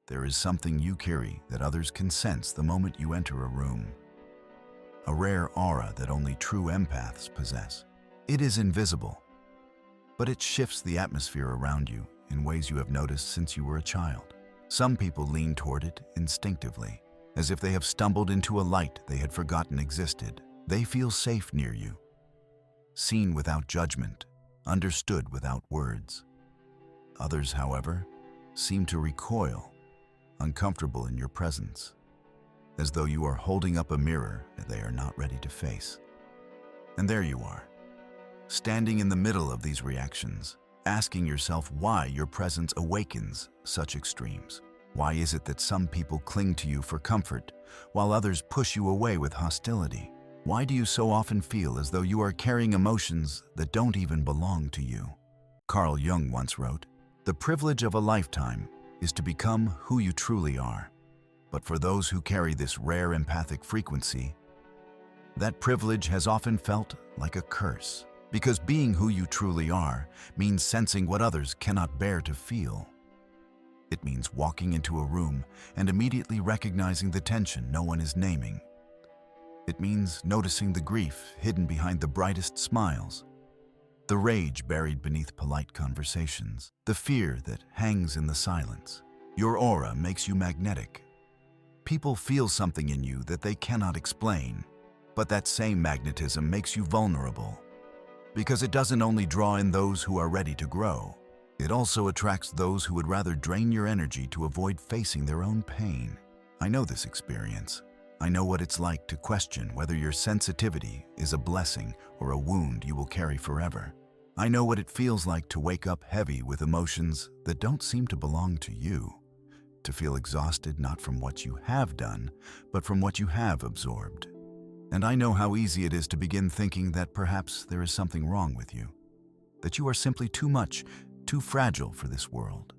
There is something you carry that others can sense the moment you enter a room. A rare aura that only true empaths possess. It is invisible, but it shifts the atmosphere around you in ways you have noticed since you were a child. Some people lean toward it instinctively, as if they have stumbled into a light they had forgotten existed. They feel safe near you, seen without judgment, understood without words. Others, however, seem to recoil, uncomfortable in your presence, as though you are holding up a mirror that they are not ready to face. And there you are, standing in the middle of these reactions, asking yourself why your presence awakens such extremes. Why is it that some people cling to you for comfort, while others push you away with hostility? Why do you so often feel as though you are carrying emotions that don't even belong to you? Carl Jung once wrote, "The privilege of a lifetime is to become who you truly are." But for those who carry this rare empathic frequency, that privilege has often felt like a curse. Because being who you truly are means sensing what others cannot bear to feel. It means walking into a room and immediately recognizing the tension no one is naming. It means noticing the grief hidden behind the brightest smiles, the rage buried beneath polite conversations, the fear that hangs in the silence. Your aura makes you magnetic. People feel something in you that they cannot explain, but that same magnetism makes you vulnerable. Because it doesn't only draw in those who are ready to grow, it also attracts those who would rather drain your energy to avoid facing their own pain. I know this experience. I know what it's like to question whether your sensitivity is a blessing or a wound you will carry forever. I know what it feels like to wake up heavy with emotions that don't seem to belong to you, to feel exhausted not from what you have done, but from what you have absorbed. And I know how easy it is to begin thinking that perhaps there is something wrong with you, that you are simply too much, too fragile for this world.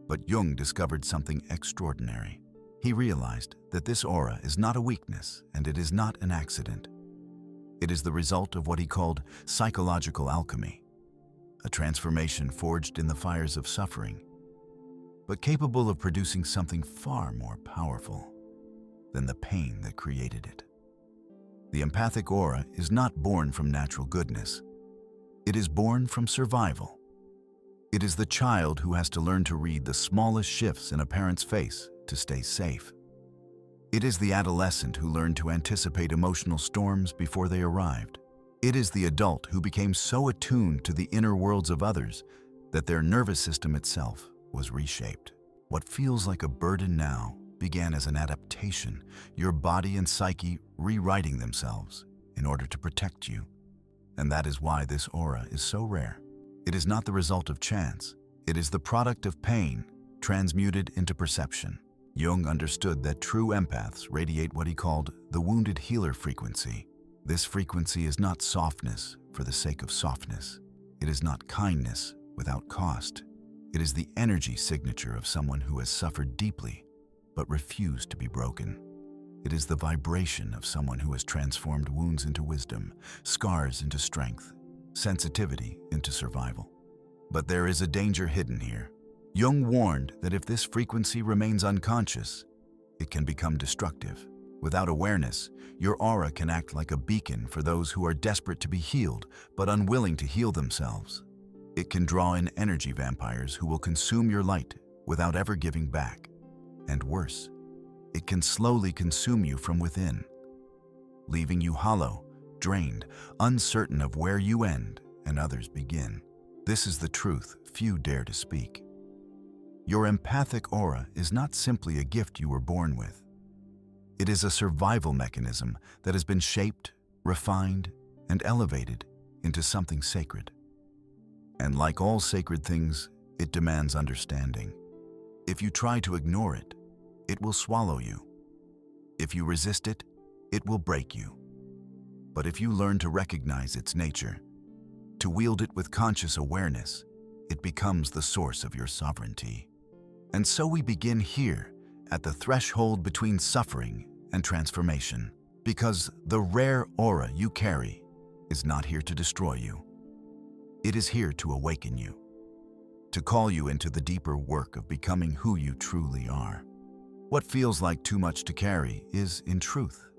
But Jung discovered something extraordinary. He realized that this aura is not a weakness and it is not an accident. It is the result of what he called psychological alchemy, a transformation forged in the fires of suffering, but capable of producing something far more powerful than the pain that created it. The empathic aura is not born from natural goodness. It is born from survival. It is the child who has to learn to read the smallest shifts in a parent's face to stay safe. It is the adolescent who learned to anticipate emotional storms before they arrived. It is the adult who became so attuned to the inner worlds of others that their nervous system itself was reshaped. What feels like a burden now began as an adaptation, your body and psyche rewriting themselves in order to protect you. And that is why this aura is so rare. It is not the result of chance. It is the product of pain transmuted into perception. Jung understood that true empaths radiate what he called the wounded healer frequency. This frequency is not softness for the sake of softness. It is not kindness without cost. It is the energy signature of someone who has suffered deeply but refused to be broken. It is the vibration of someone who has transformed wounds into wisdom, scars into strength, sensitivity into survival. But there is a danger hidden here. Jung warned that if this frequency remains unconscious, it can become destructive. Without awareness, your aura can act like a beacon for those who are desperate to be healed but unwilling to heal themselves. It can draw in energy vampires who will consume your light without ever giving back. And worse, it can slowly consume you from within, leaving you hollow, drained, uncertain of where you end and others begin. This is the truth few dare to speak. Your empathic aura is not simply a gift you were born with. It is a survival mechanism that has been shaped, refined, and elevated into something sacred. And like all sacred things, it demands understanding. If you try to ignore it, it will swallow you. If you resist it, it will break you. But if you learn to recognize its nature, to wield it with conscious awareness, it becomes the source of your sovereignty. And so we begin here, at the threshold between suffering and transformation, because the rare aura you carry is not here to destroy you. It is here to awaken you, to call you into the deeper work of becoming who you truly are. What feels like too much to carry is, in truth,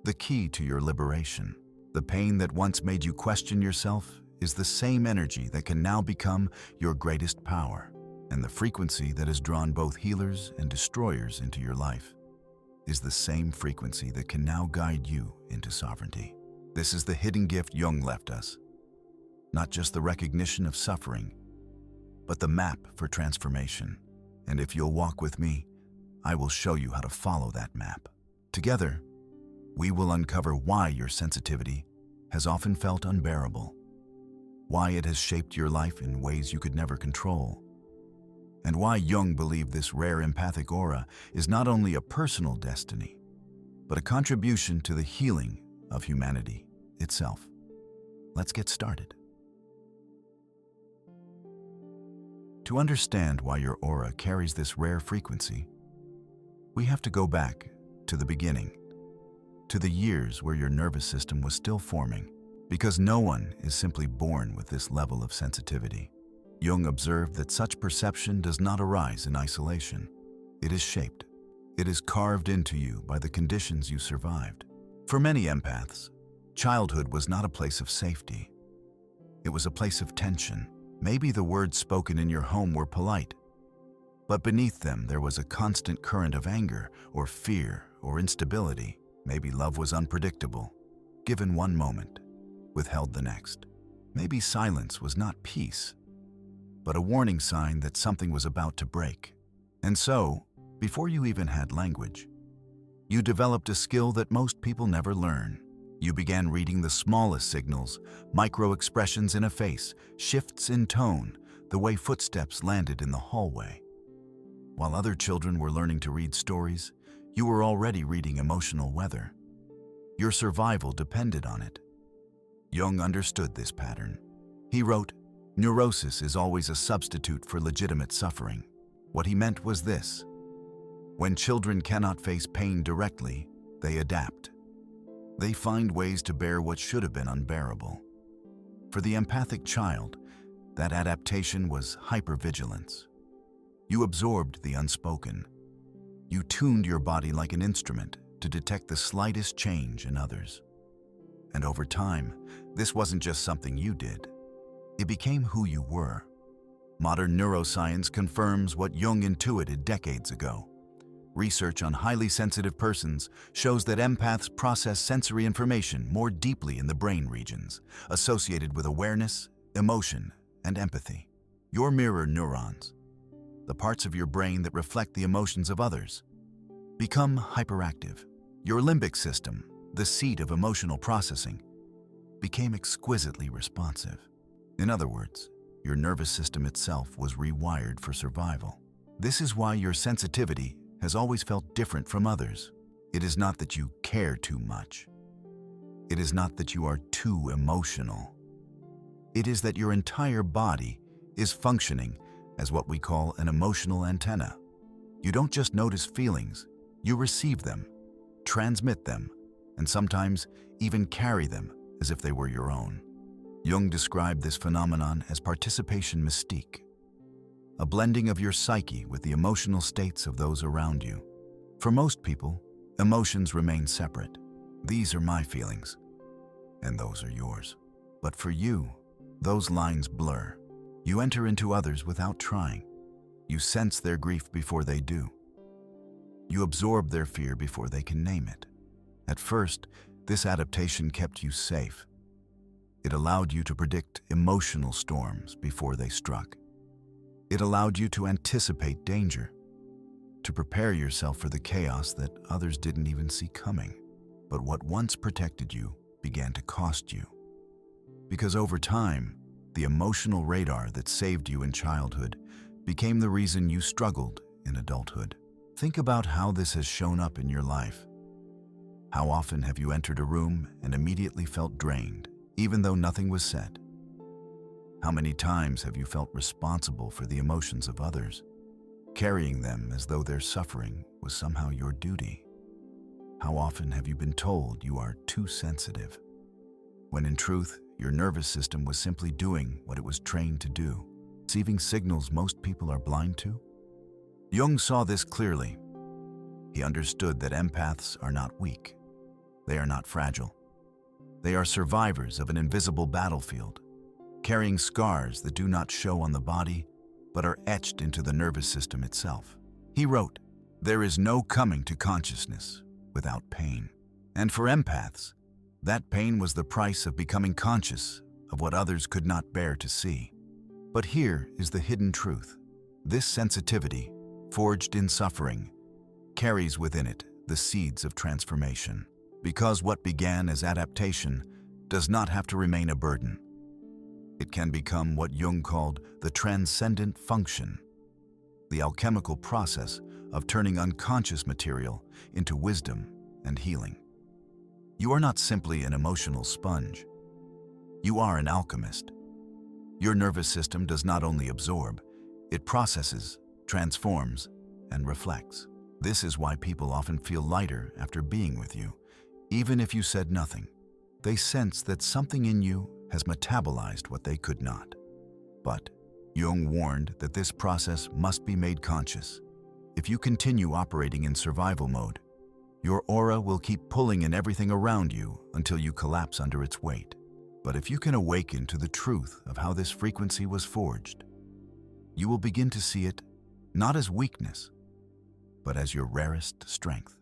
the key to your liberation. The pain that once made you question yourself is the same energy that can now become your greatest power. And the frequency that has drawn both healers and destroyers into your life is the same frequency that can now guide you into sovereignty. This is the hidden gift Jung left us. Not just the recognition of suffering, but the map for transformation. And if you'll walk with me, I will show you how to follow that map. Together, we will uncover why your sensitivity has often felt unbearable, why it has shaped your life in ways you could never control, and why Jung believed this rare empathic aura is not only a personal destiny, but a contribution to the healing of humanity itself. Let's get started. To understand why your aura carries this rare frequency, we have to go back to the beginning, to the years where your nervous system was still forming, because no one is simply born with this level of sensitivity. Jung observed that such perception does not arise in isolation. It is shaped. It is carved into you by the conditions you survived. For many empaths, childhood was not a place of safety. It was a place of tension. Maybe the words spoken in your home were polite, but beneath them there was a constant current of anger or fear or instability. Maybe love was unpredictable, given one moment, withheld the next. Maybe silence was not peace, but a warning sign that something was about to break. And so, before you even had language, you developed a skill that most people never learn. You began reading the smallest signals, micro-expressions in a face, shifts in tone, the way footsteps landed in the hallway. While other children were learning to read stories, you were already reading emotional weather. Your survival depended on it. Jung understood this pattern. He wrote, "Neurosis is always a substitute for legitimate suffering." What he meant was this: when children cannot face pain directly, they adapt. They find ways to bear what should have been unbearable. For the empathic child, that adaptation was hypervigilance. You absorbed the unspoken. You tuned your body like an instrument to detect the slightest change in others. And over time, this wasn't just something you did. It became who you were. Modern neuroscience confirms what Jung intuited decades ago. Research on highly sensitive persons shows that empaths process sensory information more deeply in the brain regions associated with awareness, emotion, and empathy. Your mirror neurons, the parts of your brain that reflect the emotions of others, become hyperactive. Your limbic system, the seat of emotional processing, became exquisitely responsive. In other words, your nervous system itself was rewired for survival. This is why your sensitivity has always felt different from others. It is not that you care too much. It is not that you are too emotional. It is that your entire body is functioning as what we call an emotional antenna. You don't just notice feelings, you receive them, transmit them, and sometimes even carry them as if they were your own. Jung described this phenomenon as participation mystique, a blending of your psyche with the emotional states of those around you. For most people, emotions remain separate. These are my feelings, and those are yours. But for you, those lines blur. You enter into others without trying. You sense their grief before they do. You absorb their fear before they can name it. At first, this adaptation kept you safe. It allowed you to predict emotional storms before they struck. It allowed you to anticipate danger, to prepare yourself for the chaos that others didn't even see coming. But what once protected you began to cost you. Because over time, the emotional radar that saved you in childhood became the reason you struggled in adulthood. Think about how this has shown up in your life. How often have you entered a room and immediately felt drained, even though nothing was said? How many times have you felt responsible for the emotions of others, carrying them as though their suffering was somehow your duty? How often have you been told you are too sensitive, when in truth, your nervous system was simply doing what it was trained to do? receiving signals most people are blind to? Jung saw this clearly. He understood that empaths are not weak. They are not fragile. They are survivors of an invisible battlefield, carrying scars that do not show on the body, but are etched into the nervous system itself. He wrote, "There is no coming to consciousness without pain." And for empaths, that pain was the price of becoming conscious of what others could not bear to see. But here is the hidden truth. This sensitivity, forged in suffering, carries within it the seeds of transformation. Because what began as adaptation does not have to remain a burden. It can become what Jung called the transcendent function, the alchemical process of turning unconscious material into wisdom and healing. You are not simply an emotional sponge. You are an alchemist. Your nervous system does not only absorb, it processes, transforms, and reflects. This is why people often feel lighter after being with you, even if you said nothing. They sense that something in you has metabolized what they could not. But Jung warned that this process must be made conscious. If you continue operating in survival mode, your aura will keep pulling in everything around you until you collapse under its weight. But if you can awaken to the truth of how this frequency was forged, you will begin to see it not as weakness, but as your rarest strength.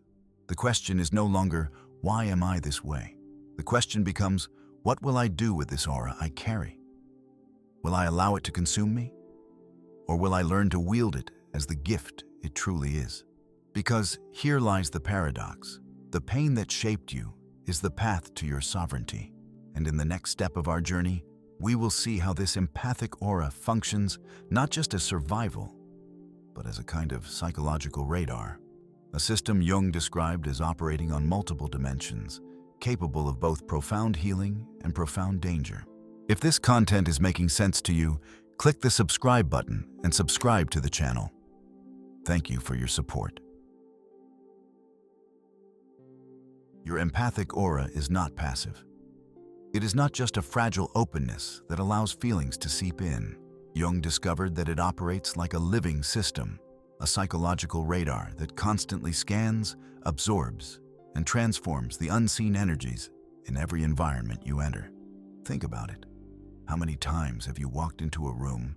The question is no longer, why am I this way? The question becomes, what will I do with this aura I carry? Will I allow it to consume me? Or will I learn to wield it as the gift it truly is? Because here lies the paradox. The pain that shaped you is the path to your sovereignty. And in the next step of our journey, we will see how this empathic aura functions not just as survival, but as a kind of psychological radar. A system Jung described as operating on multiple dimensions, capable of both profound healing and profound danger. If this content is making sense to you, click the subscribe button and subscribe to the channel. Thank you for your support. Your empathic aura is not passive. It is not just a fragile openness that allows feelings to seep in. Jung discovered that it operates like a living system, a psychological radar that constantly scans, absorbs, and transforms the unseen energies in every environment you enter. Think about it. How many times have you walked into a room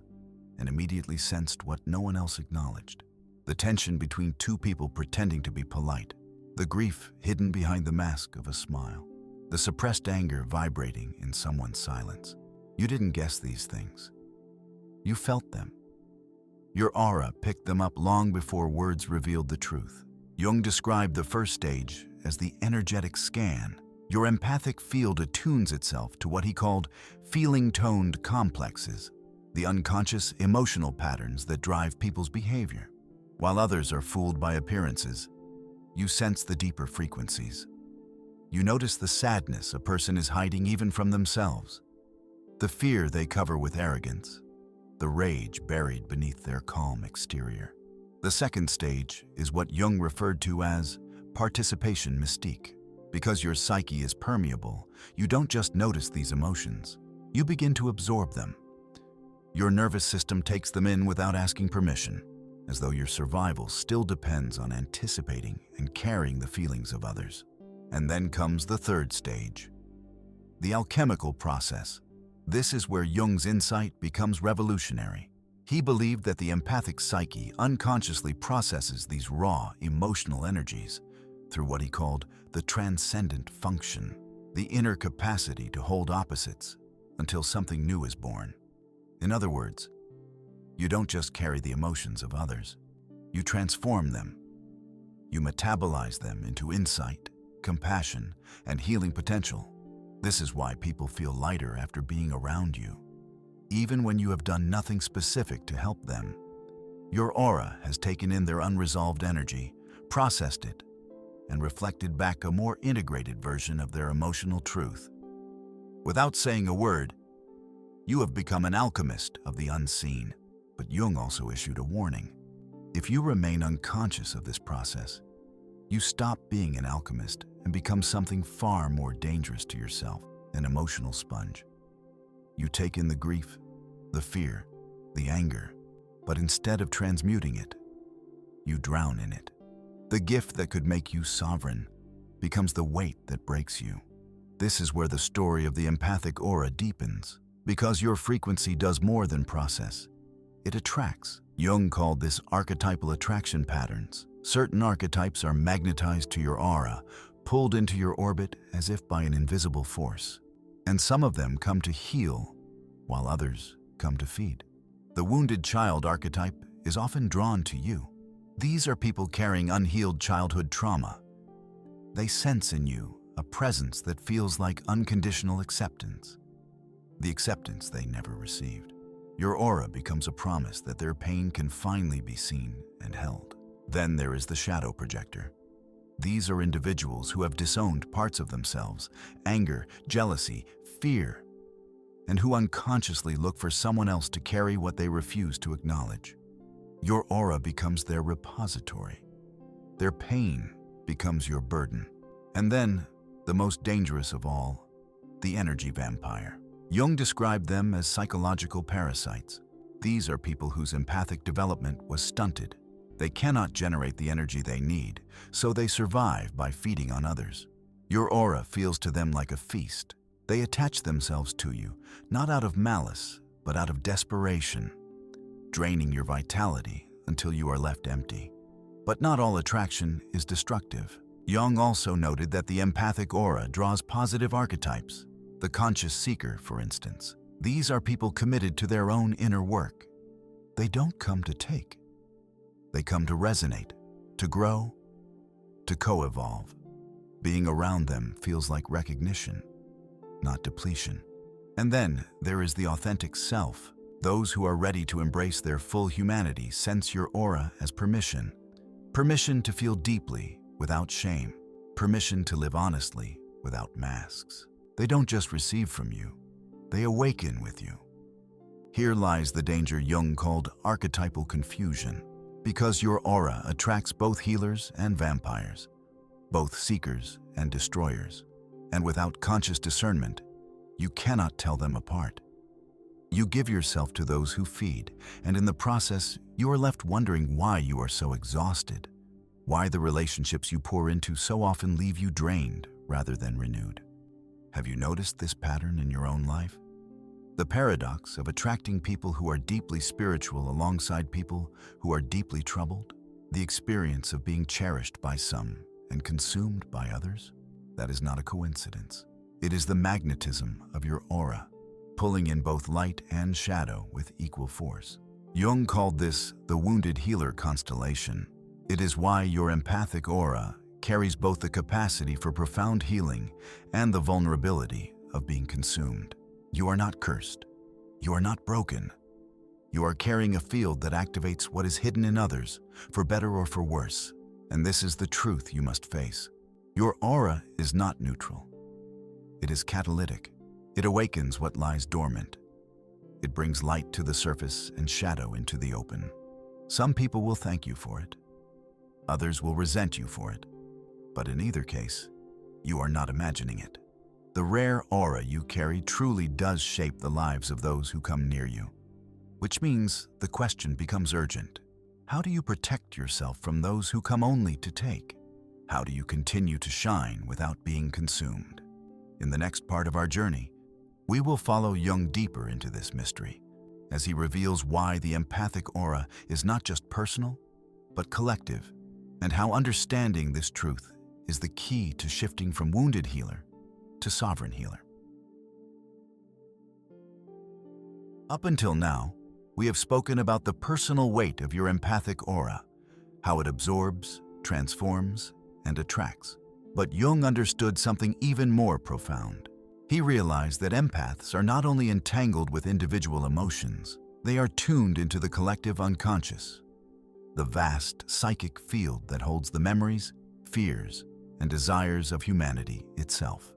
and immediately sensed what no one else acknowledged? The tension between two people pretending to be polite, the grief hidden behind the mask of a smile, the suppressed anger vibrating in someone's silence. You didn't guess these things. You felt them. Your aura picked them up long before words revealed the truth. Jung described the first stage as the energetic scan. Your empathic field attunes itself to what he called feeling-toned complexes, the unconscious emotional patterns that drive people's behavior. While others are fooled by appearances, you sense the deeper frequencies. You notice the sadness a person is hiding even from themselves, the fear they cover with arrogance, the rage buried beneath their calm exterior. The second stage is what Jung referred to as participation mystique. Because your psyche is permeable, you don't just notice these emotions, you begin to absorb them. Your nervous system takes them in without asking permission, as though your survival still depends on anticipating and carrying the feelings of others. And then comes the third stage, the alchemical process. This is where Jung's insight becomes revolutionary. He believed that the empathic psyche unconsciously processes these raw emotional energies through what he called the transcendent function, the inner capacity to hold opposites until something new is born. In other words, you don't just carry the emotions of others, you transform them. You metabolize them into insight, compassion, and healing potential. This is why people feel lighter after being around you. Even when you have done nothing specific to help them, your aura has taken in their unresolved energy, processed it, and reflected back a more integrated version of their emotional truth. Without saying a word, you have become an alchemist of the unseen. But Jung also issued a warning. If you remain unconscious of this process, you stop being an alchemist and become something far more dangerous to yourself, an emotional sponge. You take in the grief, the fear, the anger, but instead of transmuting it, you drown in it. The gift that could make you sovereign becomes the weight that breaks you. This is where the story of the empathic aura deepens, because your frequency does more than process. It attracts. Jung called this archetypal attraction patterns. Certain archetypes are magnetized to your aura, pulled into your orbit as if by an invisible force. And some of them come to heal, while others come to feed. The wounded child archetype is often drawn to you. These are people carrying unhealed childhood trauma. They sense in you a presence that feels like unconditional acceptance, the acceptance they never received. Your aura becomes a promise that their pain can finally be seen and held. Then there is the shadow projector. These are individuals who have disowned parts of themselves, anger, jealousy, fear, and who unconsciously look for someone else to carry what they refuse to acknowledge. Your aura becomes their repository. Their pain becomes your burden. And then, the most dangerous of all, the energy vampire. Jung described them as psychological parasites. These are people whose empathic development was stunted. They cannot generate the energy they need, so they survive by feeding on others. Your aura feels to them like a feast. They attach themselves to you, not out of malice, but out of desperation, draining your vitality until you are left empty. But not all attraction is destructive. Jung also noted that the empathic aura draws positive archetypes. The conscious seeker, for instance. These are people committed to their own inner work. They don't come to take. They come to resonate, to grow, to co-evolve. Being around them feels like recognition, not depletion. And then there is the authentic self. Those who are ready to embrace their full humanity sense your aura as permission. Permission to feel deeply without shame. Permission to live honestly without masks. They don't just receive from you, they awaken with you. Here lies the danger Jung called archetypal confusion, because your aura attracts both healers and vampires, both seekers and destroyers. And without conscious discernment, you cannot tell them apart. You give yourself to those who feed, and in the process, you are left wondering why you are so exhausted, why the relationships you pour into so often leave you drained rather than renewed. Have you noticed this pattern in your own life? The paradox of attracting people who are deeply spiritual alongside people who are deeply troubled? The experience of being cherished by some and consumed by others? That is not a coincidence. It is the magnetism of your aura, pulling in both light and shadow with equal force. Jung called this the wounded healer constellation. It is why your empathic aura carries both the capacity for profound healing and the vulnerability of being consumed. You are not cursed. You are not broken. You are carrying a field that activates what is hidden in others, for better or for worse. And this is the truth you must face. Your aura is not neutral. It is catalytic. It awakens what lies dormant. It brings light to the surface and shadow into the open. Some people will thank you for it. Others will resent you for it. But in either case, you are not imagining it. The rare aura you carry truly does shape the lives of those who come near you. Which means the question becomes urgent. How do you protect yourself from those who come only to take? How do you continue to shine without being consumed? In the next part of our journey, we will follow Jung deeper into this mystery, as he reveals why the empathic aura is not just personal, but collective, and how understanding this truth is the key to shifting from wounded healer to sovereign healer. Up until now, we have spoken about the personal weight of your empathic aura, how it absorbs, transforms, and attracts. But Jung understood something even more profound. He realized that empaths are not only entangled with individual emotions, they are tuned into the collective unconscious, the vast psychic field that holds the memories, fears, and desires of humanity itself.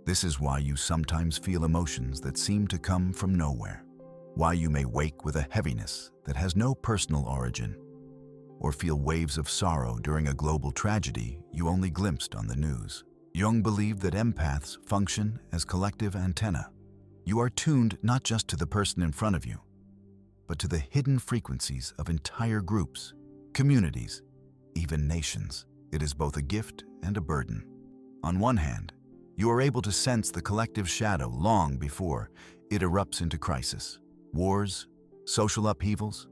This is why you sometimes feel emotions that seem to come from nowhere, why you may wake with a heaviness that has no personal origin, or feel waves of sorrow during a global tragedy you only glimpsed on the news. Jung believed that empaths function as collective antennae. You are tuned not just to the person in front of you, but to the hidden frequencies of entire groups, communities, even nations. It is both a gift and a burden. On one hand, you are able to sense the collective shadow long before it erupts into crisis. Wars, social upheavals,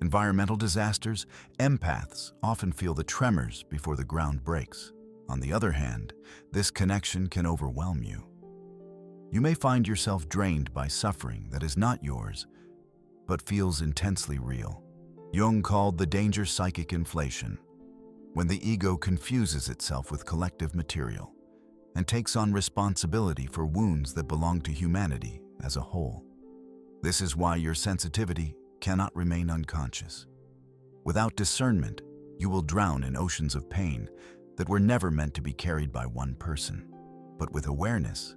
environmental disasters, empaths often feel the tremors before the ground breaks. On the other hand, this connection can overwhelm you. You may find yourself drained by suffering that is not yours, but feels intensely real. Jung called the danger psychic inflation, when the ego confuses itself with collective material and takes on responsibility for wounds that belong to humanity as a whole. This is why your sensitivity cannot remain unconscious. Without discernment, you will drown in oceans of pain that were never meant to be carried by one person. But with awareness,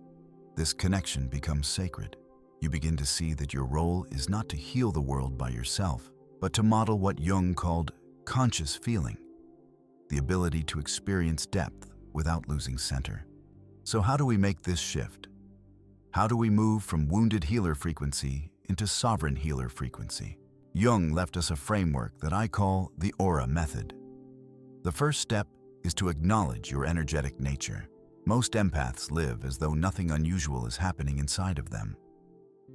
this connection becomes sacred. You begin to see that your role is not to heal the world by yourself, but to model what Jung called conscious feeling, the ability to experience depth without losing center. So how do we make this shift? How do we move from wounded healer frequency into sovereign healer frequency? Jung left us a framework that I call the aura method. The first step is to acknowledge your energetic nature. Most empaths live as though nothing unusual is happening inside of them.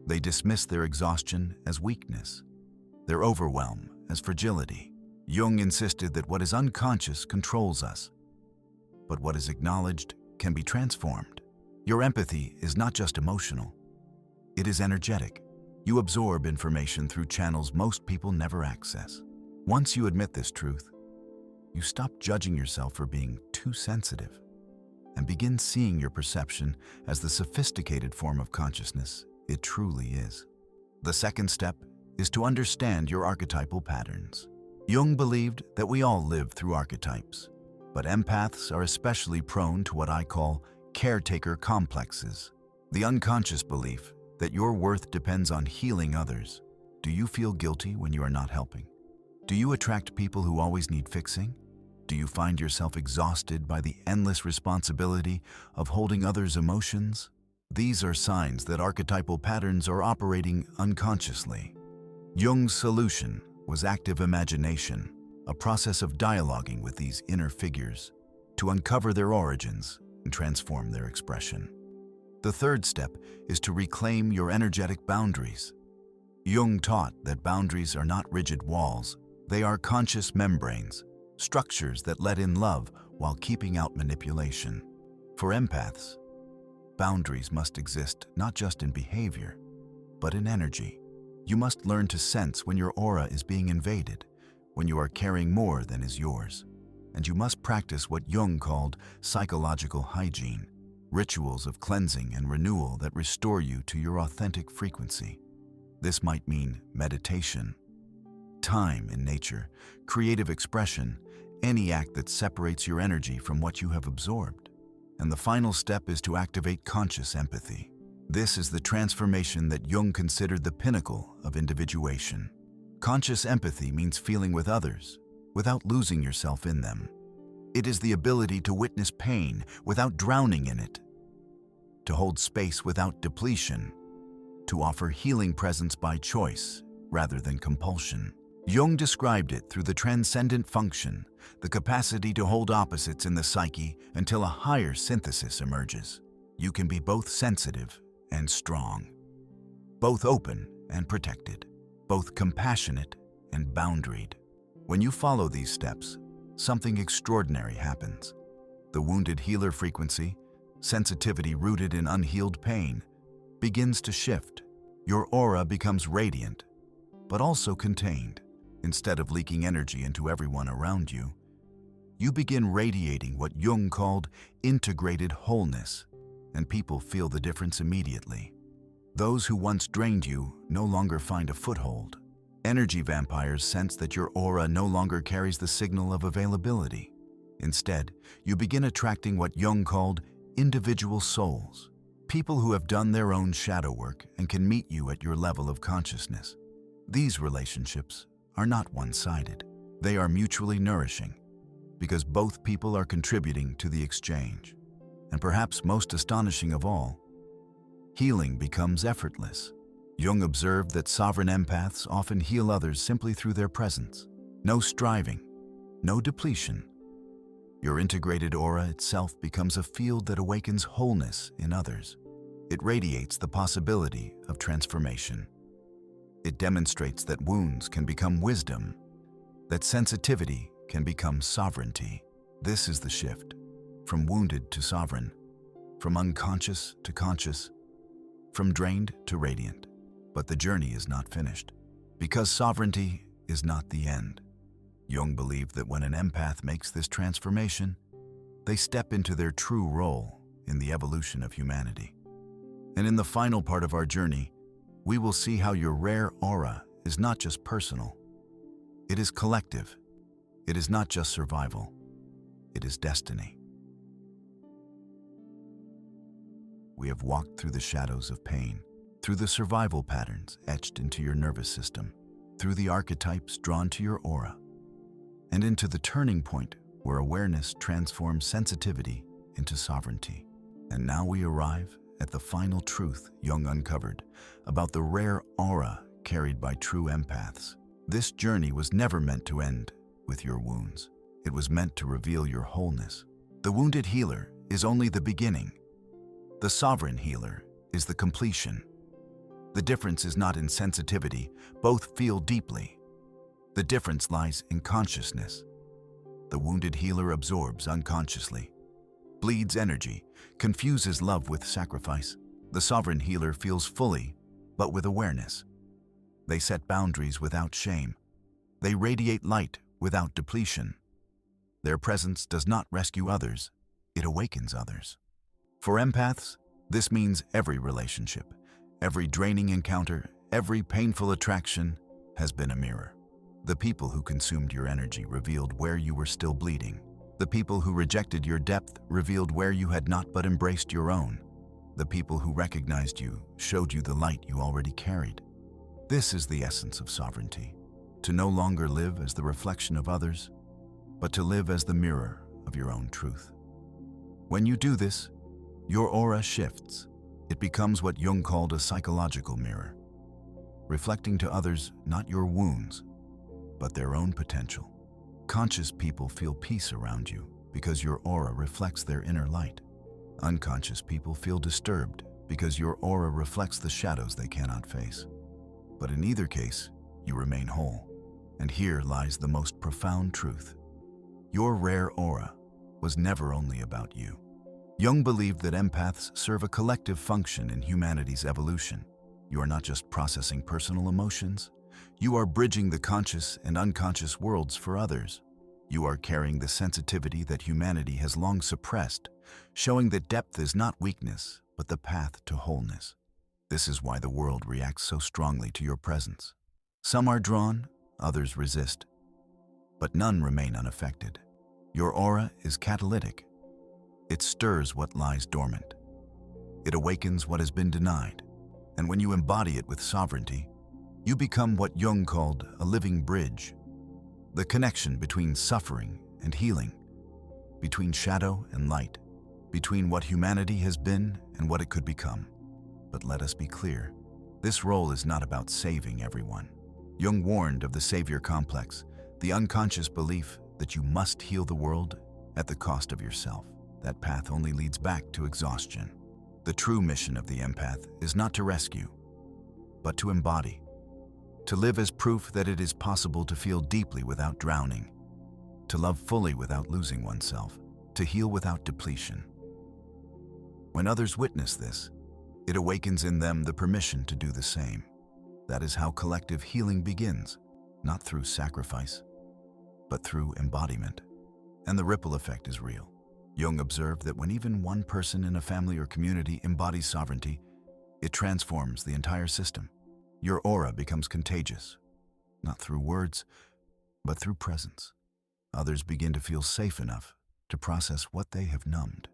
They dismiss their exhaustion as weakness, their overwhelm as fragility. Jung insisted that what is unconscious controls us, but what is acknowledged can be transformed. Your empathy is not just emotional, it is energetic. You absorb information through channels most people never access. Once you admit this truth, you stop judging yourself for being too sensitive and begin seeing your perception as the sophisticated form of consciousness it truly is. The second step is to understand your archetypal patterns. Jung believed that we all live through archetypes, but empaths are especially prone to what I call caretaker complexes, the unconscious belief that your worth depends on healing others. Do you feel guilty when you are not helping? Do you attract people who always need fixing? Do you find yourself exhausted by the endless responsibility of holding others' emotions? These are signs that archetypal patterns are operating unconsciously. Jung's solution was active imagination, a process of dialoguing with these inner figures to uncover their origins and transform their expression. The third step is to reclaim your energetic boundaries. Jung taught that boundaries are not rigid walls, they are conscious membranes, structures that let in love while keeping out manipulation. For empaths, boundaries must exist not just in behavior, but in energy. You must learn to sense when your aura is being invaded, when you are carrying more than is yours. And you must practice what Jung called psychological hygiene, rituals of cleansing and renewal that restore you to your authentic frequency. This might mean meditation, time in nature, creative expression, any act that separates your energy from what you have absorbed. And the final step is to activate conscious empathy. This is the transformation that Jung considered the pinnacle of individuation. Conscious empathy means feeling with others without losing yourself in them. It is the ability to witness pain without drowning in it, to hold space without depletion, to offer healing presence by choice rather than compulsion. Jung described it through the transcendent function, the capacity to hold opposites in the psyche until a higher synthesis emerges. You can be both sensitive and strong, both open and protected, both compassionate and boundaried. When you follow these steps, something extraordinary happens. The wounded healer frequency, sensitivity rooted in unhealed pain, begins to shift. Your aura becomes radiant, but also contained. Instead of leaking energy into everyone around you, you begin radiating what Jung called integrated wholeness, and people feel the difference immediately. Those who once drained you no longer find a foothold. Energy vampires sense that your aura no longer carries the signal of availability. Instead, you begin attracting what Jung called individual souls, people who have done their own shadow work and can meet you at your level of consciousness. These relationships are not one-sided. They are mutually nourishing because both people are contributing to the exchange. And perhaps most astonishing of all, healing becomes effortless. Jung observed that sovereign empaths often heal others simply through their presence. No striving, no depletion. Your integrated aura itself becomes a field that awakens wholeness in others. It radiates the possibility of transformation. It demonstrates that wounds can become wisdom, that sensitivity can become sovereignty. This is the shift, from wounded to sovereign, from unconscious to conscious, from drained to radiant. But the journey is not finished, because sovereignty is not the end. Jung believed that when an empath makes this transformation, they step into their true role in the evolution of humanity. And in the final part of our journey, we will see how your rare aura is not just personal. It is collective. It is not just survival. It is destiny. We have walked through the shadows of pain, through the survival patterns etched into your nervous system, through the archetypes drawn to your aura, and into the turning point where awareness transforms sensitivity into sovereignty. And now we arrive at the final truth Jung uncovered about the rare aura carried by true empaths. This journey was never meant to end with your wounds. It was meant to reveal your wholeness. The wounded healer is only the beginning. The sovereign healer is the completion. The difference is not in sensitivity. Both feel deeply. The difference lies in consciousness. The wounded healer absorbs unconsciously, bleeds energy, confuses love with sacrifice. The sovereign healer feels fully, but with awareness. They set boundaries without shame. They radiate light without depletion. Their presence does not rescue others, it awakens others. For empaths, this means every relationship, every draining encounter, every painful attraction has been a mirror. The people who consumed your energy revealed where you were still bleeding. The people who rejected your depth revealed where you had not but embraced your own. The people who recognized you showed you the light you already carried. This is the essence of sovereignty, to no longer live as the reflection of others, but to live as the mirror of your own truth. When you do this, your aura shifts. It becomes what Jung called a psychological mirror, reflecting to others not your wounds, but their own potential. Conscious people feel peace around you because your aura reflects their inner light. Unconscious people feel disturbed because your aura reflects the shadows they cannot face. But in either case, you remain whole. And here lies the most profound truth. Your rare aura was never only about you. Jung believed that empaths serve a collective function in humanity's evolution. You are not just processing personal emotions. You are bridging the conscious and unconscious worlds for others. You are carrying the sensitivity that humanity has long suppressed, showing that depth is not weakness, but the path to wholeness. This is why the world reacts so strongly to your presence. Some are drawn, others resist, but none remain unaffected. Your aura is catalytic. It stirs what lies dormant. It awakens what has been denied. And when you embody it with sovereignty, you become what Jung called a living bridge, the connection between suffering and healing, between shadow and light, between what humanity has been and what it could become. But let us be clear, this role is not about saving everyone. Jung warned of the savior complex, the unconscious belief that you must heal the world at the cost of yourself. That path only leads back to exhaustion. The true mission of the empath is not to rescue, but to embody, to live as proof that it is possible to feel deeply without drowning, to love fully without losing oneself, to heal without depletion. When others witness this, it awakens in them the permission to do the same. That is how collective healing begins, not through sacrifice, but through embodiment. And the ripple effect is real. Jung observed that when even one person in a family or community embodies sovereignty, it transforms the entire system. Your aura becomes contagious, not through words, but through presence. Others begin to feel safe enough to process what they have numbed.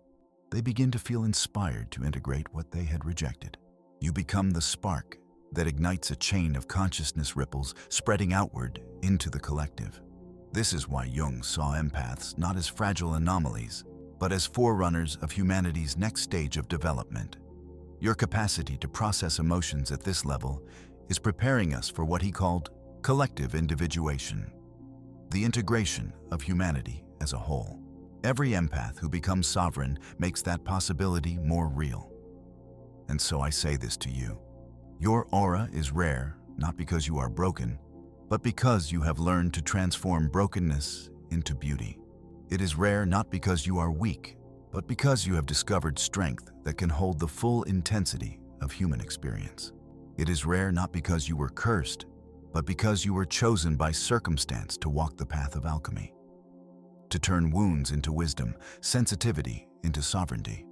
They begin to feel inspired to integrate what they had rejected. You become the spark that ignites a chain of consciousness ripples spreading outward into the collective. This is why Jung saw empaths not as fragile anomalies, but as forerunners of humanity's next stage of development. Your capacity to process emotions at this level is preparing us for what he called collective individuation, the integration of humanity as a whole. Every empath who becomes sovereign makes that possibility more real. And so I say this to you. Your aura is rare, not because you are broken, but because you have learned to transform brokenness into beauty. It is rare not because you are weak, but because you have discovered strength that can hold the full intensity of human experience. It is rare not because you were cursed, but because you were chosen by circumstance to walk the path of alchemy, to turn wounds into wisdom, sensitivity into sovereignty.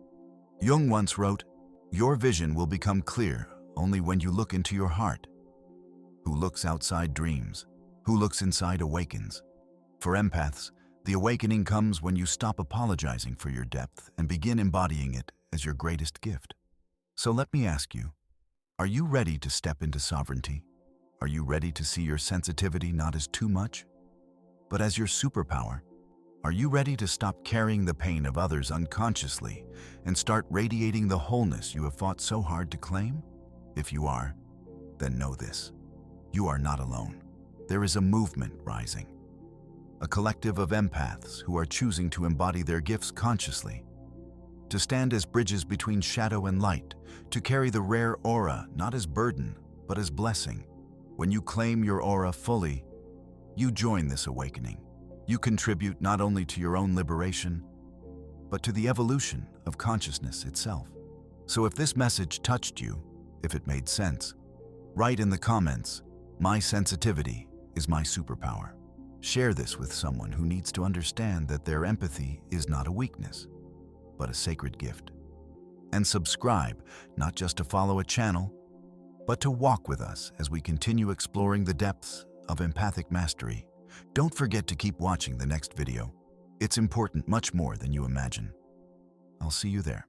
Jung once wrote, "Your vision will become clear only when you look into your heart. Who looks outside dreams, who looks inside awakens." For empaths, the awakening comes when you stop apologizing for your depth and begin embodying it as your greatest gift. So let me ask you, are you ready to step into sovereignty? Are you ready to see your sensitivity not as too much, but as your superpower? Are you ready to stop carrying the pain of others unconsciously and start radiating the wholeness you have fought so hard to claim? If you are, then know this. You are not alone. There is a movement rising. A collective of empaths who are choosing to embody their gifts consciously, to stand as bridges between shadow and light, to carry the rare aura not as burden, but as blessing. When you claim your aura fully, you join this awakening. You contribute not only to your own liberation, but to the evolution of consciousness itself. So if this message touched you, if it made sense, write in the comments, "My sensitivity is my superpower." Share this with someone who needs to understand that their empathy is not a weakness, but a sacred gift. And subscribe, not just to follow a channel, but to walk with us as we continue exploring the depths of empathic mastery. Don't forget to keep watching the next video. It's important much more than you imagine. I'll see you there.